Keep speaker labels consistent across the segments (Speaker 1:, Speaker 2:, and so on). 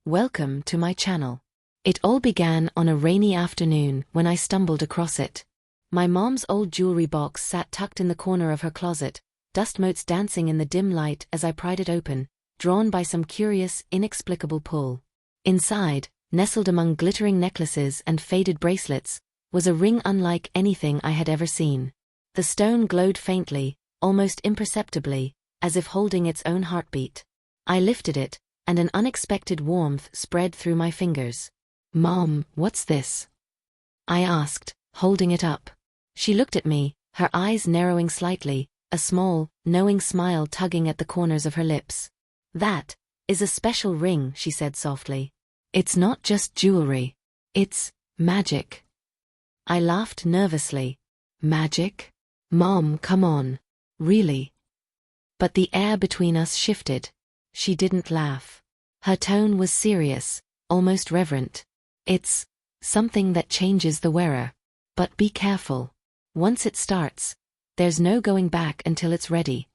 Speaker 1: Welcome to my channel. It all began on a rainy afternoon when I stumbled across it. My mom's old jewelry box sat tucked in the corner of her closet, dust motes dancing in the dim light as I pried it open, drawn by some curious, inexplicable pull. Inside, nestled among glittering necklaces and faded bracelets, was a ring unlike anything I had ever seen. The stone glowed faintly, almost imperceptibly, as if holding its own heartbeat. I lifted it, and an unexpected warmth spread through my fingers. "Mom, what's this?" I asked, holding it up. She looked at me, her eyes narrowing slightly, a small, knowing smile tugging at the corners of her lips. "That is a special ring," she said softly. "It's not just jewelry. It's magic." I laughed nervously. "Magic? Mom, come on. Really?" But the air between us shifted. She didn't laugh. Her tone was serious, almost reverent. "It's something that changes the wearer. But be careful. Once it starts, there's no going back until it's ready."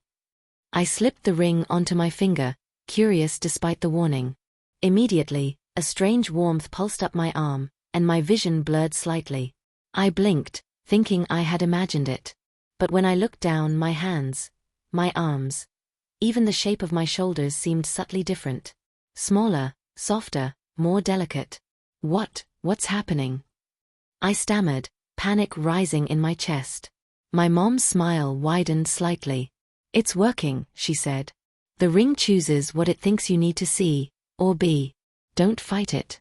Speaker 1: I slipped the ring onto my finger, curious despite the warning. Immediately, a strange warmth pulsed up my arm, and my vision blurred slightly. I blinked, thinking I had imagined it. But when I looked down, my hands, my arms, even the shape of my shoulders seemed subtly different. Smaller, softer, more delicate. What's happening?" I stammered, panic rising in my chest. My mom's smile widened slightly. "It's working," she said. "The ring chooses what it thinks you need to see, or be. Don't fight it."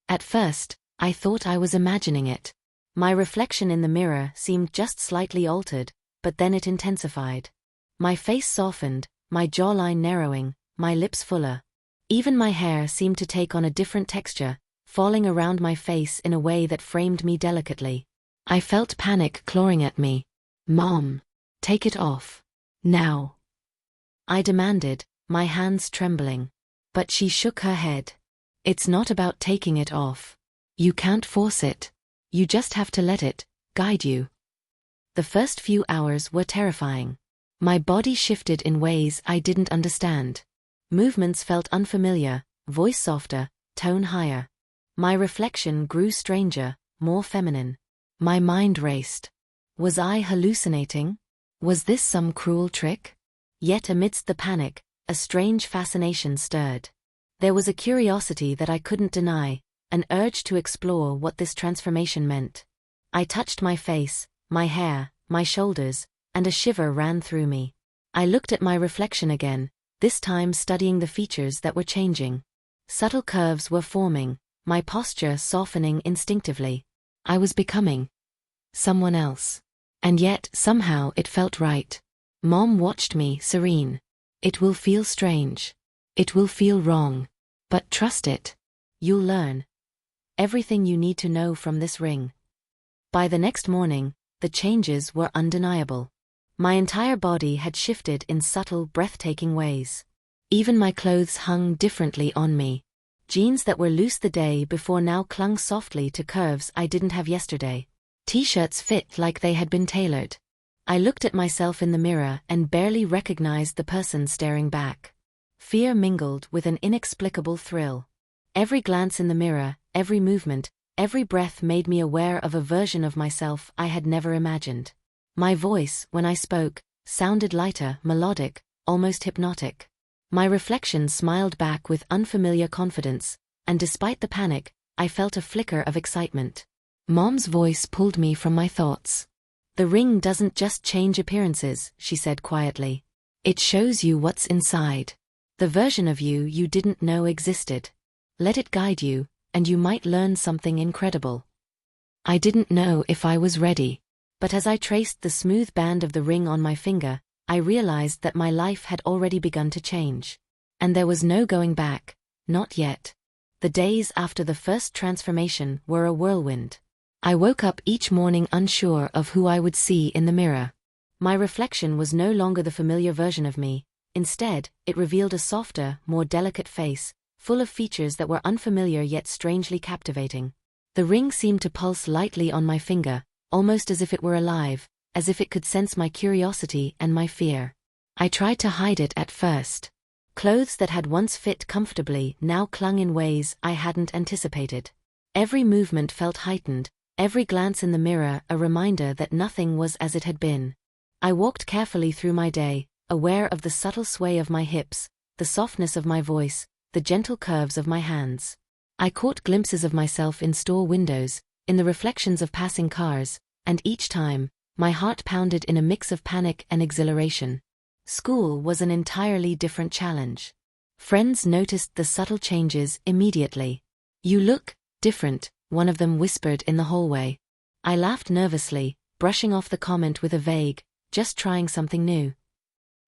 Speaker 1: At first, I thought I was imagining it. My reflection in the mirror seemed just slightly altered, but then it intensified. My face softened, my jawline narrowing, my lips fuller. Even my hair seemed to take on a different texture, falling around my face in a way that framed me delicately. I felt panic clawing at me. "Mom, take it off. Now," I demanded, my hands trembling. But she shook her head. "It's not about taking it off. You can't force it. You just have to let it guide you." The first few hours were terrifying. My body shifted in ways I didn't understand. Movements felt unfamiliar, voice softer, tone higher. My reflection grew stranger, more feminine. My mind raced. Was I hallucinating? Was this some cruel trick? Yet amidst the panic, a strange fascination stirred. There was a curiosity that I couldn't deny, an urge to explore what this transformation meant. I touched my face, my hair, my shoulders, and a shiver ran through me. I looked at my reflection again, this time studying the features that were changing. Subtle curves were forming, my posture softening instinctively. I was becoming someone else. And yet, somehow, it felt right. Mom watched me, serene. "It will feel strange. It will feel wrong. But trust it. You'll learn everything you need to know from this ring." By the next morning, the changes were undeniable. My entire body had shifted in subtle, breathtaking ways. Even my clothes hung differently on me. Jeans that were loose the day before now clung softly to curves I didn't have yesterday. T-shirts fit like they had been tailored. I looked at myself in the mirror and barely recognized the person staring back. Fear mingled with an inexplicable thrill. Every glance in the mirror, every movement, every breath made me aware of a version of myself I had never imagined. My voice, when I spoke, sounded lighter, melodic, almost hypnotic. My reflection smiled back with unfamiliar confidence, and despite the panic, I felt a flicker of excitement. Mom's voice pulled me from my thoughts. "The ring doesn't just change appearances," she said quietly. "It shows you what's inside. The version of you you didn't know existed. Let it guide you, and you might learn something incredible." I didn't know if I was ready. But as I traced the smooth band of the ring on my finger, I realized that my life had already begun to change. And there was no going back, not yet. The days after the first transformation were a whirlwind. I woke up each morning unsure of who I would see in the mirror. My reflection was no longer the familiar version of me. Instead, it revealed a softer, more delicate face, full of features that were unfamiliar yet strangely captivating. The ring seemed to pulse lightly on my finger, almost as if it were alive, as if it could sense my curiosity and my fear. I tried to hide it at first. Clothes that had once fit comfortably now clung in ways I hadn't anticipated. Every movement felt heightened, every glance in the mirror a reminder that nothing was as it had been. I walked carefully through my day, aware of the subtle sway of my hips, the softness of my voice, the gentle curves of my hands. I caught glimpses of myself in store windows, in the reflections of passing cars, and each time, my heart pounded in a mix of panic and exhilaration. School was an entirely different challenge. Friends noticed the subtle changes immediately. "You look different," one of them whispered in the hallway. I laughed nervously, brushing off the comment with a vague, "just trying something new."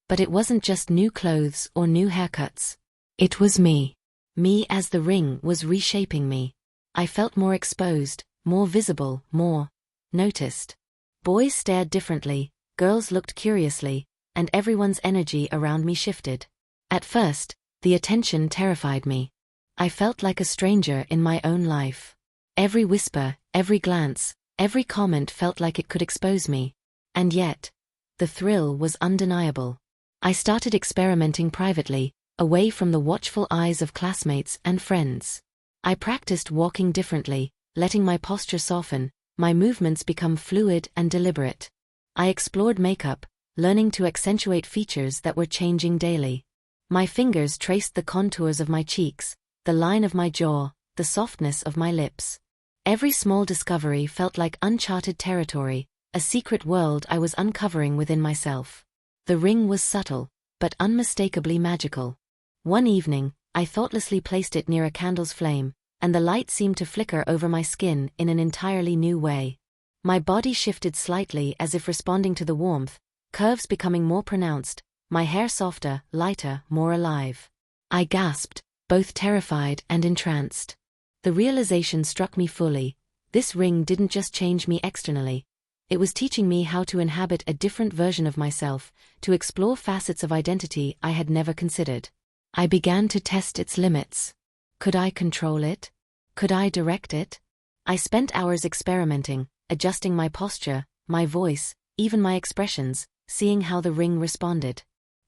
Speaker 1: But it wasn't just new clothes or new haircuts. It was me. Me as the ring was reshaping me. I felt more exposed, more visible, more noticed. Boys stared differently, girls looked curiously, and everyone's energy around me shifted. At first, the attention terrified me. I felt like a stranger in my own life. Every whisper, every glance, every comment felt like it could expose me. And yet, the thrill was undeniable. I started experimenting privately, away from the watchful eyes of classmates and friends. I practiced walking differently, letting my posture soften, my movements become fluid and deliberate. I explored makeup, learning to accentuate features that were changing daily. My fingers traced the contours of my cheeks, the line of my jaw, the softness of my lips. Every small discovery felt like uncharted territory, a secret world I was uncovering within myself. The ring was subtle, but unmistakably magical. One evening, I thoughtlessly placed it near a candle's flame, and the light seemed to flicker over my skin in an entirely new way. My body shifted slightly as if responding to the warmth, curves becoming more pronounced, my hair softer, lighter, more alive. I gasped, both terrified and entranced. The realization struck me fully. This ring didn't just change me externally. It was teaching me how to inhabit a different version of myself, to explore facets of identity I had never considered. I began to test its limits. Could I control it? Could I direct it? I spent hours experimenting, adjusting my posture, my voice, even my expressions, seeing how the ring responded.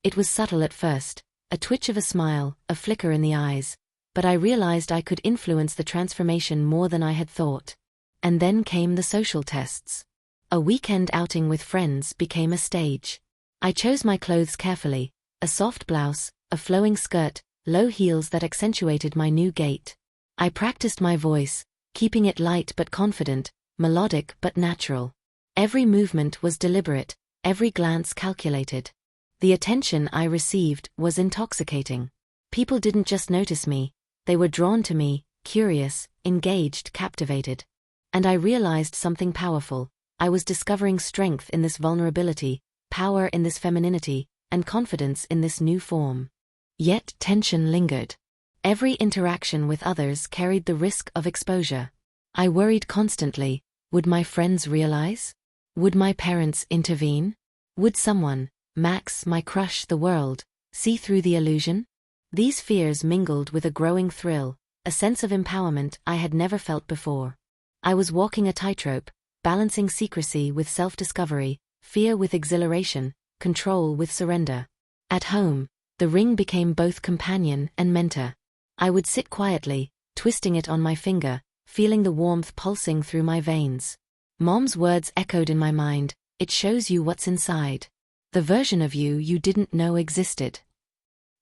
Speaker 1: It was subtle at first, a twitch of a smile, a flicker in the eyes, but I realized I could influence the transformation more than I had thought. And then came the social tests. A weekend outing with friends became a stage. I chose my clothes carefully, a soft blouse, a flowing skirt, low heels that accentuated my new gait. I practiced my voice, keeping it light but confident, melodic but natural. Every movement was deliberate, every glance calculated. The attention I received was intoxicating. People didn't just notice me, they were drawn to me, curious, engaged, captivated. And I realized something powerful. I was discovering strength in this vulnerability, power in this femininity, and confidence in this new form. Yet tension lingered. Every interaction with others carried the risk of exposure. I worried constantly, would my friends realize? Would my parents intervene? Would someone, Max, my crush, the world, see through the illusion? These fears mingled with a growing thrill, a sense of empowerment I had never felt before. I was walking a tightrope, balancing secrecy with self-discovery, fear with exhilaration, control with surrender. At home, the ring became both companion and mentor. I would sit quietly, twisting it on my finger, feeling the warmth pulsing through my veins. Mom's words echoed in my mind, "It shows you what's inside. The version of you you didn't know existed."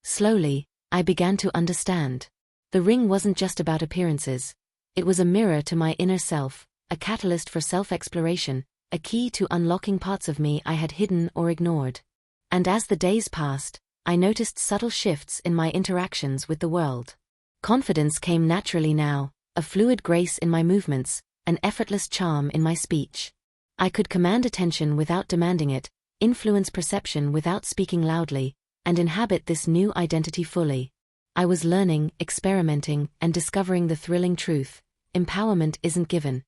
Speaker 1: Slowly, I began to understand. The ring wasn't just about appearances. It was a mirror to my inner self, a catalyst for self-exploration, a key to unlocking parts of me I had hidden or ignored. And as the days passed, I noticed subtle shifts in my interactions with the world. Confidence came naturally now, a fluid grace in my movements, an effortless charm in my speech. I could command attention without demanding it, influence perception without speaking loudly, and inhabit this new identity fully. I was learning, experimenting, and discovering the thrilling truth: empowerment isn't given.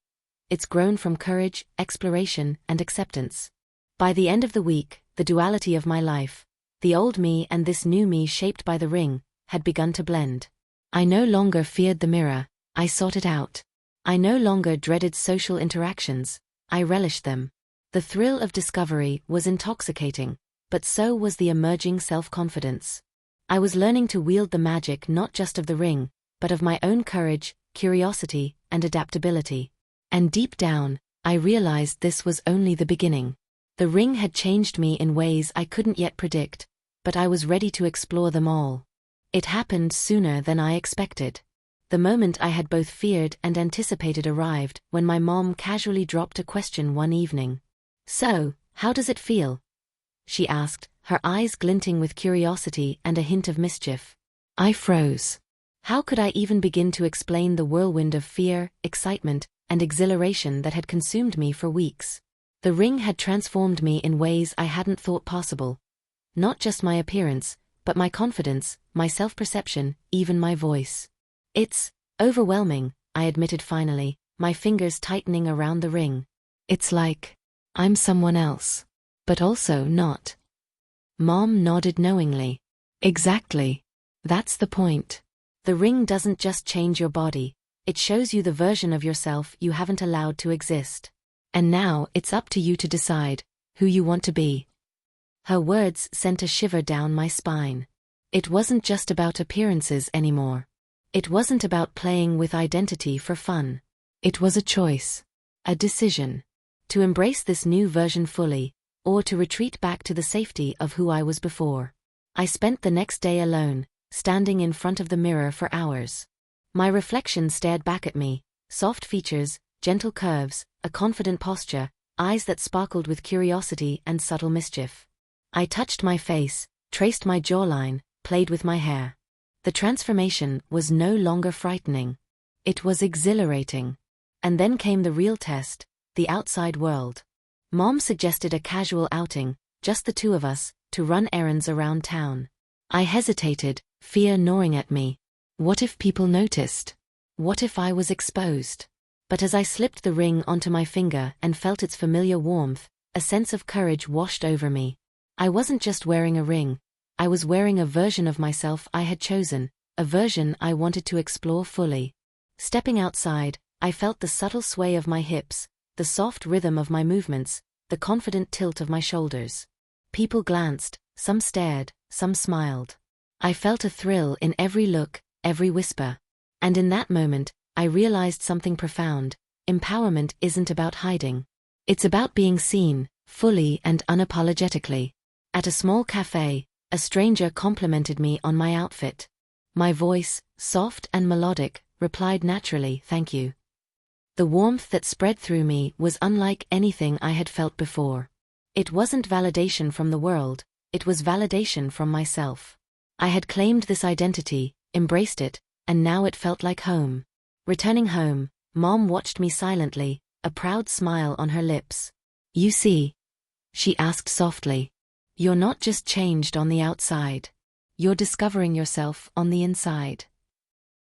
Speaker 1: It's grown from courage, exploration, and acceptance. By the end of the week, the duality of my life, the old me and this new me shaped by the ring, had begun to blend. I no longer feared the mirror, I sought it out. I no longer dreaded social interactions, I relished them. The thrill of discovery was intoxicating, but so was the emerging self-confidence. I was learning to wield the magic not just of the ring, but of my own courage, curiosity, and adaptability. And deep down, I realized this was only the beginning. The ring had changed me in ways I couldn't yet predict, but I was ready to explore them all. It happened sooner than I expected. The moment I had both feared and anticipated arrived when my mom casually dropped a question one evening. "So, how does it feel?" she asked, her eyes glinting with curiosity and a hint of mischief. I froze. How could I even begin to explain the whirlwind of fear, excitement, and exhilaration that had consumed me for weeks? The ring had transformed me in ways I hadn't thought possible. Not just my appearance, but my confidence, my self-perception, even my voice. "It's overwhelming," I admitted finally, my fingers tightening around the ring. "It's like I'm someone else, but also not." Mom nodded knowingly. "Exactly. That's the point. The ring doesn't just change your body, it shows you the version of yourself you haven't allowed to exist. And now it's up to you to decide who you want to be." Her words sent a shiver down my spine. It wasn't just about appearances anymore. It wasn't about playing with identity for fun. It was a choice, a decision, to embrace this new version fully, or to retreat back to the safety of who I was before. I spent the next day alone, standing in front of the mirror for hours. My reflection stared back at me, soft features, gentle curves, a confident posture, eyes that sparkled with curiosity and subtle mischief. I touched my face, traced my jawline, played with my hair. The transformation was no longer frightening. It was exhilarating. And then came the real test, the outside world. Mom suggested a casual outing, just the two of us, to run errands around town. I hesitated, fear gnawing at me. What if people noticed? What if I was exposed? But as I slipped the ring onto my finger and felt its familiar warmth, a sense of courage washed over me. I wasn't just wearing a ring, I was wearing a version of myself I had chosen, a version I wanted to explore fully. Stepping outside, I felt the subtle sway of my hips, the soft rhythm of my movements, the confident tilt of my shoulders. People glanced, some stared, some smiled. I felt a thrill in every look, every whisper. And in that moment, I realized something profound. Empowerment isn't about hiding. It's about being seen, fully and unapologetically. At a small cafe, a stranger complimented me on my outfit. My voice, soft and melodic, replied naturally, "Thank you." The warmth that spread through me was unlike anything I had felt before. It wasn't validation from the world, it was validation from myself. I had claimed this identity, embraced it, and now it felt like home. Returning home, Mom watched me silently, a proud smile on her lips. "You see," she asked softly, "you're not just changed on the outside. You're discovering yourself on the inside."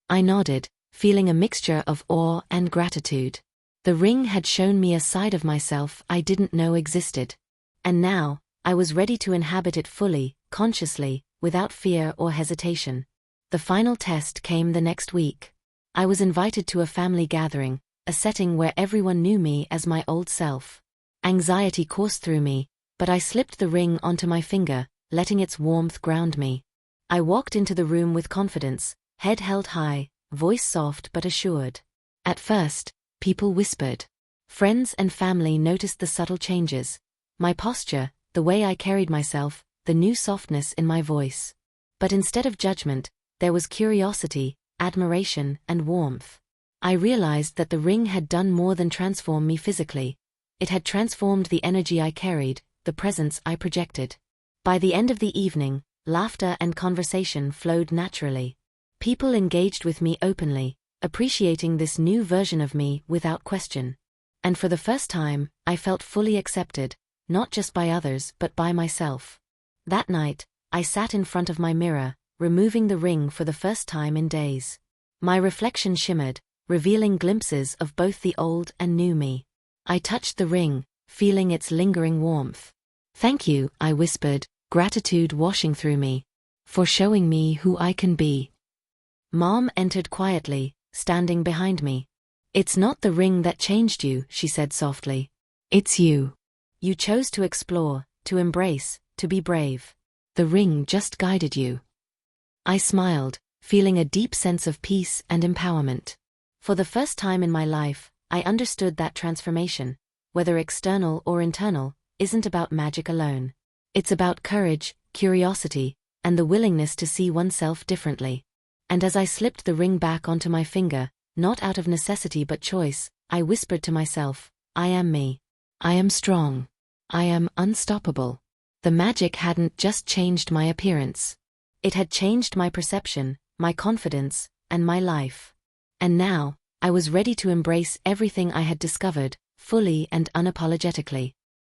Speaker 1: I nodded, feeling a mixture of awe and gratitude. The ring had shown me a side of myself I didn't know existed. And now, I was ready to inhabit it fully, consciously, without fear or hesitation. The final test came the next week. I was invited to a family gathering, a setting where everyone knew me as my old self. Anxiety coursed through me, but I slipped the ring onto my finger, letting its warmth ground me. I walked into the room with confidence, head held high, voice soft but assured. At first, people whispered. Friends and family noticed the subtle changes. My posture, the way I carried myself, the new softness in my voice. But instead of judgment, there was curiosity, admiration, and warmth. I realized that the ring had done more than transform me physically. It had transformed the energy I carried, the presence I projected. By the end of the evening, laughter and conversation flowed naturally. People engaged with me openly, appreciating this new version of me without question. And for the first time, I felt fully accepted, not just by others but by myself. That night, I sat in front of my mirror, removing the ring for the first time in days. My reflection shimmered, revealing glimpses of both the old and new me. I touched the ring, feeling its lingering warmth. "Thank you," I whispered, gratitude washing through me, "for showing me who I can be." Mom entered quietly, standing behind me. "It's not the ring that changed you," she said softly. "It's you. You chose to explore, to embrace, to be brave. The ring just guided you." I smiled, feeling a deep sense of peace and empowerment. For the first time in my life, I understood that transformation, whether external or internal, isn't about magic alone. It's about courage, curiosity, and the willingness to see oneself differently. And as I slipped the ring back onto my finger, not out of necessity but choice, I whispered to myself, I am me. I am strong. I am unstoppable. The magic hadn't just changed my appearance. It had changed my perception, my confidence, and my life. And now, I was ready to embrace everything I had discovered, fully and unapologetically.